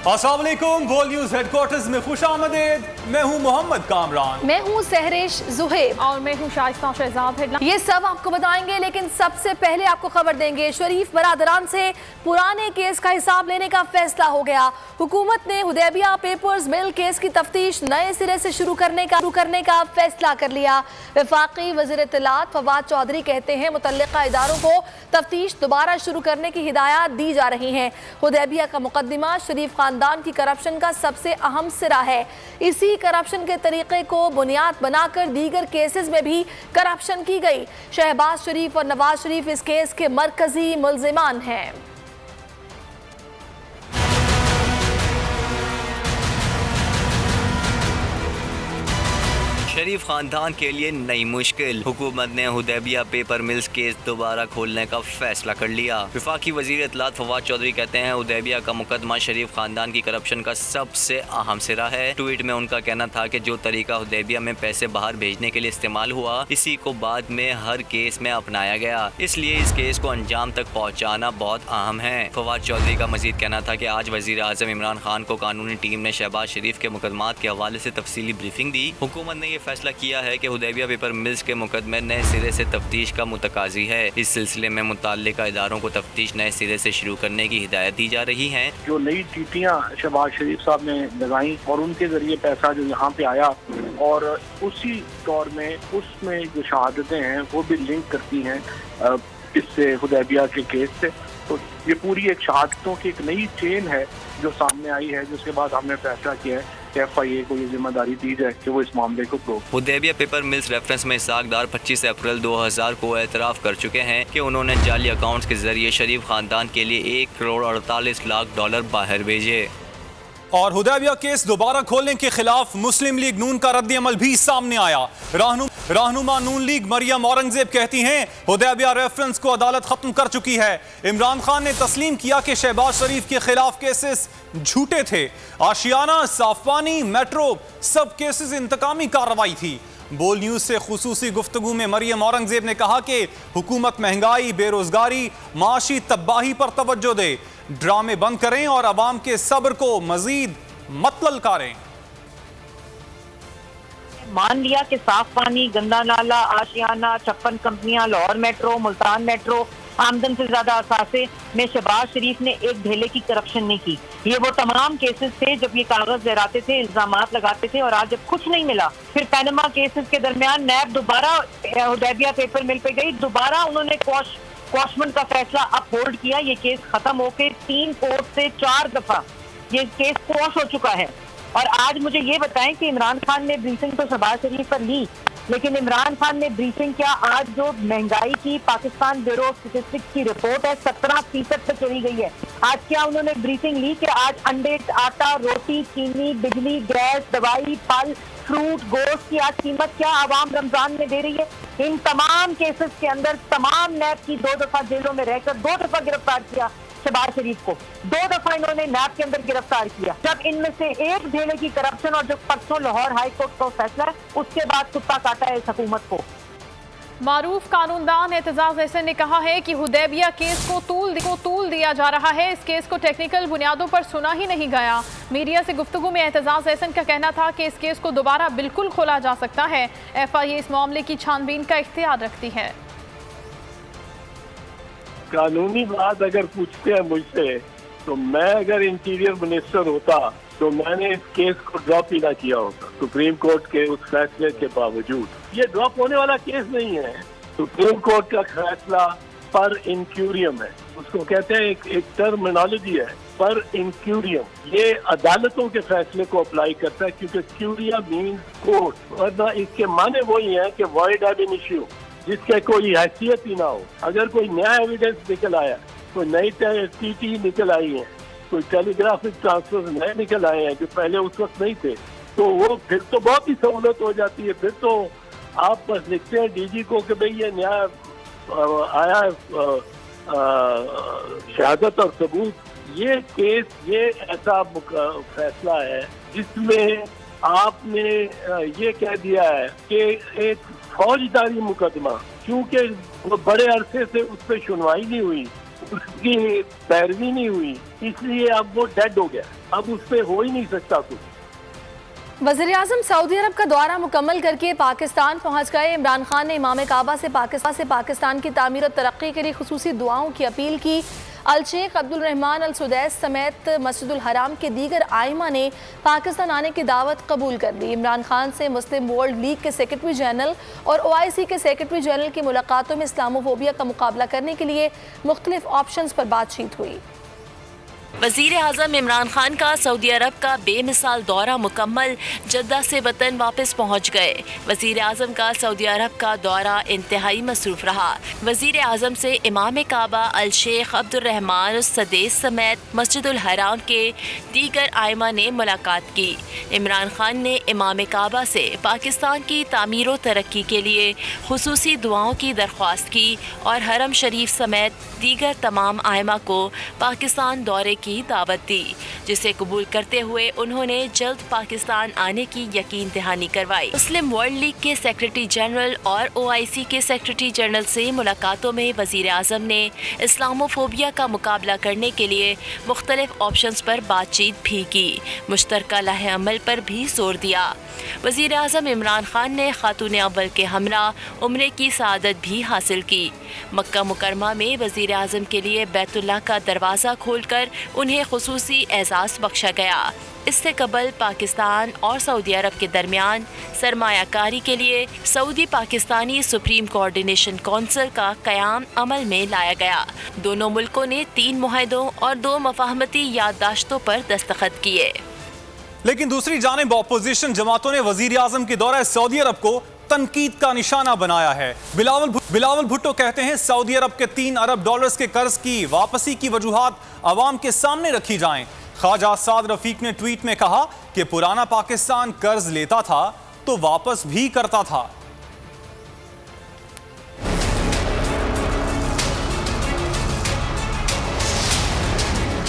अस्सलाम वालेकुम। बोल न्यूज हेडक्वार्टर्स में खुश आमदेद। मैं हूं मोहम्मद कामरान। मैं हूं सहरेश जुहेब और मैं हूं शाइस्ता शहजाद। ये सब आपको बताएंगे, लेकिन सबसे पहले आपको खबर देंगे शरीफ बरादरान से पुराने केस का हिसाब लेने का फैसला हो गया। हुकूमत ने हुदैबिया पेपर्स मिल केस की तफ्तीश नए सिरे से शुरू करने का फैसला कर लिया। वफाकी वज़ीर इत्तलात फवाद चौधरी कहते हैं मुतल्लिका इदारों को तफ्तीश दोबारा शुरू करने की हिदायत दी जा रही हैं। हुदैबिया का मुकदमा शरीफ खानदान की करप्शन का सबसे अहम सिरा है। इसी करप्शन के तरीके को बुनियाद बनाकर दीगर केसेस में भी करप्शन की गई। शहबाज शरीफ और नवाज शरीफ इस केस के मरकजी मुल्जिमान हैं। शरीफ खानदान के लिए नई मुश्किल। हुकूमत ने हुदैबिया पेपर मिल्स केस दोबारा खोलने का फैसला कर लिया। वफाकी वज़ीर इत्तलात फवाद चौधरी कहते हैं हुदैबिया का मुकदमा शरीफ खानदान की करप्शन का सबसे अहम सिरा है। ट्वीट में उनका कहना था कि जो तरीका हुदैबिया में पैसे बाहर भेजने के लिए इस्तेमाल हुआ, इसी को बाद में हर केस में अपनाया गया, इसलिए इस केस को अंजाम तक पहुँचाना बहुत अहम है। फवाद चौधरी का मजीद कहना था कि आज वज़ीर आज़म इमरान खान को कानूनी टीम ने शहबाज शरीफ के मुकदमात के हवाले से तफसीली ब्रीफिंग दी। हुकूमत ने फैसला किया है कि हुदैबिया पेपर मिल्स के मुकदमे नए सिरे से तफ्तीश का मुतकाजी है। इस सिलसिले में मुतल्लिका इदारों को तफ्तीश नए सिरे से शुरू करने की हिदायत दी जा रही है। जो नई टीटियाँ शहबाज शरीफ साहब ने लगाई और उनके जरिए पैसा जो यहाँ पे आया, और उसी दौर में उसमें जो शहादतें हैं वो भी लिंक करती हैं इससे हुदैबिया के केस से। तो ये पूरी एक शहादतों की एक नई चेन है जो सामने आई है, जिसके बाद हमने फैसला किया है FIA को ये जिम्मेदारी दी जाए कि वो इस मामले को prove. Hudaibiya paper mills reference में इसाकदार 25 अप्रैल 2000 को एतराफ़ कर चुके हैं कि उन्होंने जाली अकाउंट्स के जरिए शरीफ खानदान के लिए $1,48,00,000 बाहर भेजे। और हुदैबिया केस दोबारा खोलने के खिलाफ मुस्लिम लीग नून का रद्द अमल भी सामने आया। रहनुमा नून लीग मरियम औरंगजेब कहती हैं हुदैबिया रेफरेंस को अदालत खत्म कर चुकी है। इमरान खान ने तस्लीम किया कि शहबाज शरीफ के खिलाफ केसेस झूठे थे। आशियाना, साफ पानी, मेट्रो सब केसेस इंतकामी कार्रवाई थी। बोल न्यूज से खुसूसी गुफ्तगू में मरियम औरंगजेब ने कहा कि हुकूमत महंगाई, बेरोजगारी, माशी तबाही पर तवज्जो दे, ड्रामे बंद करें और अवाम के सब्र को मजीद मत ललकारें। मान लिया कि साफ पानी, गंदा नाला, आशियाना, 56 कंपनियां, लाहौर मेट्रो, मुल्तान मेट्रो, आमदन से ज्यादा असासे में शहबाज शरीफ ने एक ढेले की करप्शन नहीं की। ये वो तमाम केसेस थे जब ये कागज लहराते थे, इल्जामात लगाते थे, और आज जब कुछ नहीं मिला, फिर पैनमा केसेस के दरमियान नैब दोबारा हुदैबिया पेपर मिल पे गई। दोबारा उन्होंने क्वाशमेंट का फैसला अपहोल्ड किया। ये केस खत्म होके 3 कोर्ट से 4 दफा ये केस क्वाश हो चुका है। और आज मुझे ये बताएं कि इमरान खान ने ब्रीफिंग तो शहबाज शरीफ पर ली, लेकिन इमरान खान ने ब्रीफिंग क्या, आज जो महंगाई की पाकिस्तान ब्यूरो ऑफ स्टैटिस्टिक्स की रिपोर्ट है 17% पे चली गई है, आज क्या उन्होंने ब्रीफिंग ली कि आज अंडे, आटा, रोटी, चीनी, बिजली, गैस, दवाई, फल, फ्रूट, गोश्त की आज कीमत क्या आवाम रमजान में दे रही है? इन तमाम केसेस के अंदर तमाम नैब की 2 दफा जेलों में रहकर 2 दफा गिरफ्तार किया शहबाज शरीफ को, 2 दफा इन्होंने नैब के अंदर गिरफ्तार किया। जब इनमें से एक ढेले की करप्शन और जो परसों लाहौर हाई कोर्ट का फैसला है, उसके बाद कुत्ता काटा है इस हुकूमत को। मारूफ कानूनदान एतजाज एहसन ने कहा है कि हुदैबिया केस को तूल दिया जा रहा है। इस केस को टेक्निकल बुनियादों पर सुना ही नहीं गया। मीडिया से गुफ्तगू में एतजाज एहसन का कहना था कि इस केस को दोबारा बिल्कुल खोला जा सकता है। FIA इस मामले की छानबीन का इख्तियार रखती है। कानूनी बात अगर पूछते हैं मुझसे, तो मैं अगर इंटीरियर मिनिस्टर होता तो मैंने इस केस को ड्रॉप ही ना किया होता। सुप्रीम कोर्ट के उस फैसले के बावजूद ये ड्रॉप होने वाला केस नहीं है। सुप्रीम कोर्ट का फैसला पर इंक्यूरियम है, उसको कहते हैं, एक टर्मिनोलॉजी है, पर इंक्यूरियम। ये अदालतों के फैसले को अप्लाई करता है, क्योंकि क्यूरिया मीन्स कोर्ट, वरना इसके माने वही है कि वॉइड एब इनिशियो, जिसके कोई हैसियत ही ना हो। अगर कोई नया एविडेंस निकल आया, कोई नई TT निकल आई है, कोई टेलीग्राफिक ट्रांसफर नए निकल आए हैं जो पहले उस वक्त नहीं थे, तो वो फिर तो बहुत ही सहूलत हो जाती है। फिर तो आप बस लिखते हैं DG को कि भाई ये नया आया शहादत और सबूत। ये केस, ये ऐसा फैसला है जिसमें आपने ये कह दिया है कि एक फौजदारी मुकदमा, क्योंकि बड़े अरसे से उस पर सुनवाई नहीं हुई, उसकी पैरवी नहीं हुई, इसलिए अब वो डेड हो गया। अब उस पर हो ही नहीं सकता कुछ। वज़ीर-ए-आज़म सऊदी अरब का दौरा मुकम्मल करके पाकिस्तान पहुंच गए। इमरान खान ने इमाम काबा से पाकिस्तान की तामीर और तरक्की के लिए खुसूसी दुआओं की अपील की। अल शेख अब्दुल रहमान अल सुदैस समेत मस्जिदुल हराम के दीगर आइमा ने पाकिस्तान आने की दावत कबूल कर ली। इमरान खान से मुस्लिम वर्ल्ड लीग के सेक्रेटरी जनरल और OIC के सेक्रेटरी जनरल की मुलाकातों में इस्लामोफोबिया का मुकाबला करने के लिए मुख्तलिफ ऑप्शंस पर बातचीत हुई। वज़ीर आज़म इमरान खान का सऊदी अरब का बेमिसाल दौरा मुकम्मल, जद्दा से वतन वापस पहुँच गए। वज़ीर आज़म का सऊदी अरब का दौरा इंतहाई मसरूफ़ रहा। वज़ीर आज़म से इमाम काबा अल शेख अब्दुल रहमान अल सदैस समेत मस्जिदुल हराम के दीगर आइमा ने मुलाकात की। इमरान खान ने इमाम काबा से पाकिस्तान की तामीर व तरक्की के लिए खुसूसी दुआओं की दरख्वास्त की और हरम शरीफ समेत दीगर तमाम आइमा को पाकिस्तान दौरे की दावत दी, जिसे कबूल करते हुए उन्होंने जल्द पाकिस्तान आने की यकीन दहानी करवाई। मुस्लिम वर्ल्ड लीग के सेक्रेटरी जनरल और OIC के सेक्रेटरी जनरल से मुलाकातों में वज़ीर आज़म ने इस्लामोफोबिया का मुकाबला करने के लिए मुख्तलिफ ऑप्शंस पर बातचीत भी की। मुश्तरका लाहे अमल पर भी जोर दिया। वज़ीर आज़म इमरान खान ने खातून अव्वल के हमरा उम्रे की सआदत भी हासिल की। मक्का मुकरमा में वज़ीर आज़म के लिए बैतुल्लाह का दरवाज़ा खोलकर उन्हें खुसूसी एजाज़ बख्शा गया। इससे कबल पाकिस्तान और सऊदी अरब के दरमियान सरमायाकारी के लिए Saudi Pakistani supreme coordination council का क़याम अमल में लाया गया। दोनों मुल्कों ने 3 मुआहदों और 2 मफाहमती याददाश्तों पर दस्तखत किए। लेकिन दूसरी जानिब अपोजिशन जमातों ने वज़ीर आज़म के दौरे सऊदी अरब को तनकीद का निशाना बनाया है। बिलावल भुट्टो कहते हैं सऊदी अरब के 3 अरब डॉलर्स के कर्ज की वापसी की वजूहात अवाम के सामने रखी जाएं। ख्वाजा साद रफीक ने ट्वीट में कहा कि पुराना पाकिस्तान कर्ज लेता था तो वापस भी करता था।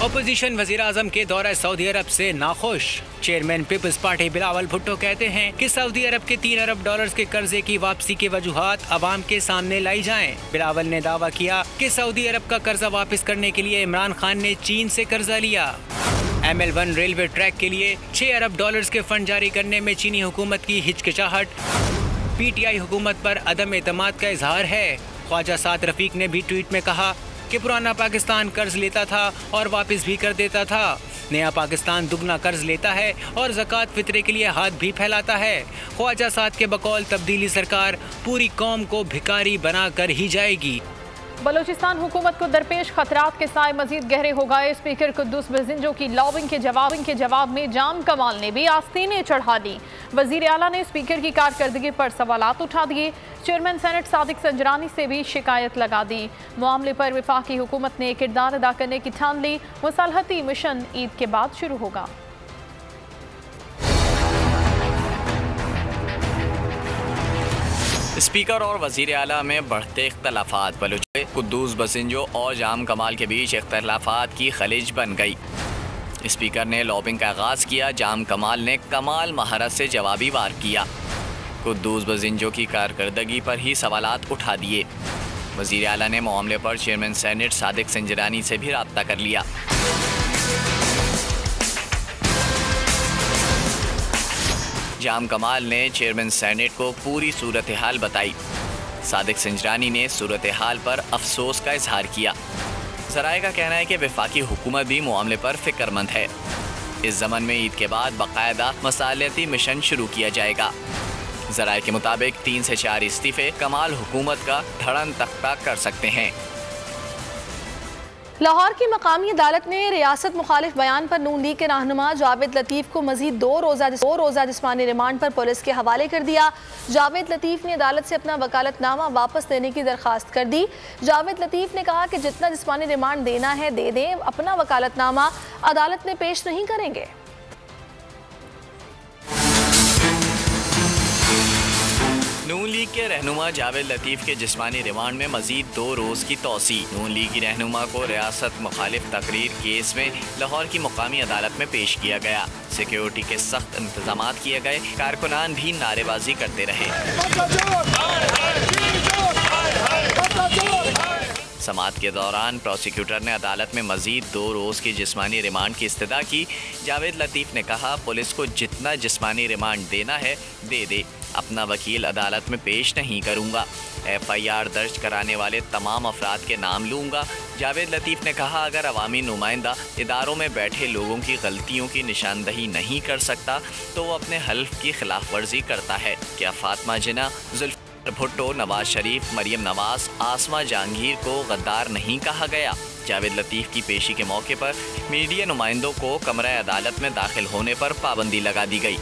अपोजिशन वज़ीर आज़म के दौरे सऊदी अरब से नाखुश। चेयरमैन पीपल्स पार्टी बिलावल भुट्टो कहते हैं कि सऊदी अरब के 3 अरब डॉलर्स के कर्जे की वापसी की वजूहात अवाम के सामने लाई जाएं। बिलावल ने दावा किया कि सऊदी अरब का कर्जा वापस करने के लिए इमरान खान ने चीन से कर्जा लिया। ML1 रेलवे ट्रैक के लिए 6 अरब डॉलर्स के फंड जारी करने में चीनी हुकूमत की हिचकिचाहट। PTI हुकूमत पर अदम एतमाद का इजहार है। ख्वाजा साद रफीक ने भी ट्वीट में कहा कि पुराना पाकिस्तान कर्ज लेता था और वापस भी कर देता था। नया पाकिस्तान दुगना कर्ज लेता है और ज़कात फितरे के लिए हाथ भी फैलाता है। ख्वाजा साद के बकौल तब्दीली सरकार पूरी कौम को भिखारी बना कर ही जाएगी। बलूचिस्तान हुकूमत को दरपेश खतरात के साए मजीद गहरे हो गए। स्पीकर कुद्दूस बजिंजो की लॉबिंग के जवाब में जाम कमाल ने भी आस्तीनें चढ़ा दी। वजीर आला ने स्पीकर की कारकर्दगी पर सवालात उठा दिए। चेयरमैन सेनेट सादिक संजरानी से भी शिकायत लगा दी। मामले पर वफाकी हुकूमत ने किरदार अदा करने की ठान ली। मुसालहती मिशन ईद के बाद शुरू होगा। स्पीकर और वजीर आला में बढ़ते इख्तलाफात। बलूच कुद्दूस बसिंजो और जाम कमाल के बीच इख्तलाफात की खलीज बन गई। स्पीकर ने लॉबिंग का आगाज़ किया। जाम कमाल ने कमाल महारत से जवाबी वार किया। कुद्दूस बसिंजो की कारकर्दगी पर ही सवालात उठा दिए। वजीर आला ने मामले पर चेयरमैन सेनेट सादिक संजरानी से भी रब्ता कर लिया। जाम कमाल ने चेयरमैन सेनेट को पूरी सूरत हाल बताई। सादिक संजरानी ने सूरत हाल पर अफसोस का इजहार किया। ज़राए का कहना है कि वफाकी हुकूमत भी मामले पर फिक्रमंद है। इस ज़मन में ईद के बाद बाकायदा मसालियाती मिशन शुरू किया जाएगा। ज़राए के मुताबिक 3 से 4 इस्तीफ़े कमाल हुकूमत का धड़न तख्ता कर सकते हैं। लाहौर की मकामी अदालत ने रियासत मुखालिफ बयान पर नून लीग के रहनुमा जावेद लतीफ़ को मजीद 2 रोज़ा जिस्मानी रिमांड पर पुलिस के हवाले कर दिया। जावेद लतीफ़ ने अदालत से अपना वकालतनामा वापस लेने की दरख्वास्त कर दी। जावेद लतीफ़ ने कहा कि जितना जिस्मानी रिमांड देना है दे दें, अपना वकालतनामा अदालत में पेश नहीं करेंगे। नून लीग के रहनुमा जावेद लतीफ़ के जिस्मानी रिमांड में मजीद 2 रोज़ की तौसी। नून लीग की रहनुमा को रियासत मुखालिफ तकरीर केस में लाहौर की मुकामी अदालत में पेश किया गया। सिक्योरिटी के सख्त इंतजाम किए गए। कारकुनान भी नारेबाजी करते रहे। समाअत के दौरान प्रोसिक्यूटर ने अदालत में मजीद 2 रोज़ की जिस्मानी रिमांड की इस्तदा की। जावेद लतीफ़ ने कहा, पुलिस को जितना जिस्मानी रिमांड देना है दे दे, अपना वकील अदालत में पेश नहीं करूँगा। FIR दर्ज कराने वाले तमाम अफराद के नाम लूँगा। जावेद लतीफ़ ने कहा, अगर अवामी नुमाइंदा इदारों में बैठे लोगों की गलतियों की निशानदही नहीं कर सकता तो वो अपने हल्फ की खिलाफ वर्जी करता है। क्या फातिमा जिन्ना, जुल्फ़िकार भुट्टो, नवाज शरीफ, मरियम नवाज, आसमा जहांगीर को गद्दार नहीं कहा गया? जावेद लतीफ़ की पेशी के मौके पर मीडिया नुमाइंदों को कमरा अदालत में दाखिल होने पर पाबंदी लगा दी गई।